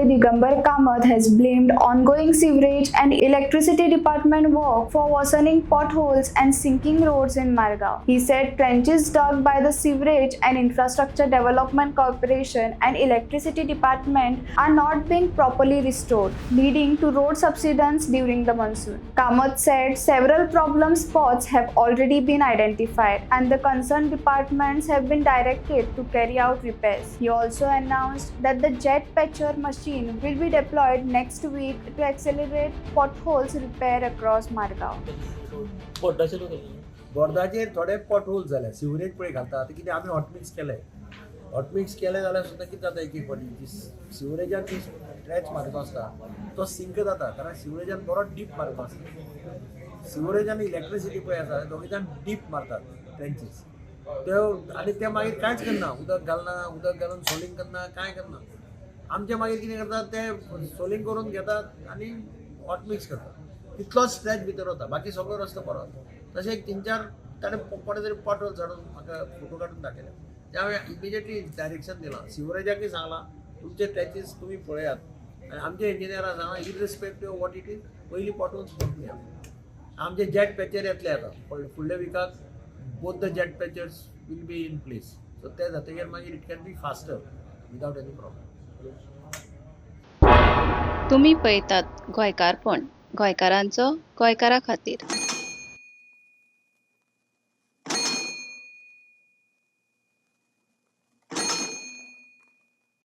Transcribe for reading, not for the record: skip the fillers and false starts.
Digambar Kamath has blamed ongoing sewerage and electricity department work for worsening potholes and sinking roads in Margao. He said trenches dug by the Sewerage and Infrastructure Development Corporation and Electricity Department are not being properly restored, leading to road subsidence during the monsoon. Kamath said several problem spots have already been identified and the concerned departments have been directed to carry out repairs. He also announced that the jet patcher machine will be deployed next week to accelerate potholes repair across Margao. बोर्डाचेर थोडे pot holes जाले sewerage पळय घालता आतां कितें आमी hot mix केले जाल्यार सुद्दां कितें जाता एक फावटी सिवरेजान ती स्ट्रेच मारता आसता तो सिंक जाता कारण सिवरेजान बरो डीप मारता आसता सिवरेज आनी इलेक्ट्रिसिटी पळय आसा दोगी जाण डीप मारतात ट्रेंचीस त्यो आनी ते मागीर कांयच करना उदक घालून सोलिंग करना कांय करना आमचे मागीर कितें करतात ते सोलिंग करून घेतात आनी हॉटमिक्स करतात तितलोच स्ट्रेच भितर वता बाकी सगळो रस्तो बरो तशें एक 3-4 ताणें कोणे तरी पॉटहोल झाडून म्हाका फोटो काडून दाखयले त्या हांवें इमिजिएटली डायरेक्शन दिलां सिवरेजाकय सांगलां तुमचे ट्रेचीस तुमी पळयात आनी आमचे इंजिनियराक सांगलां irrespective of what it is पयलीं पॉटहोल्स करून घेया आमचे जेट पॅचर येतले आतां फुडल्या विकाक both the jet patchers will be in place so ते जातकीर मागीर it can be faster without any problem. तुम्ही पळयतात गोंयकारपण गोंयकारांचो गोंयकारा खातीर.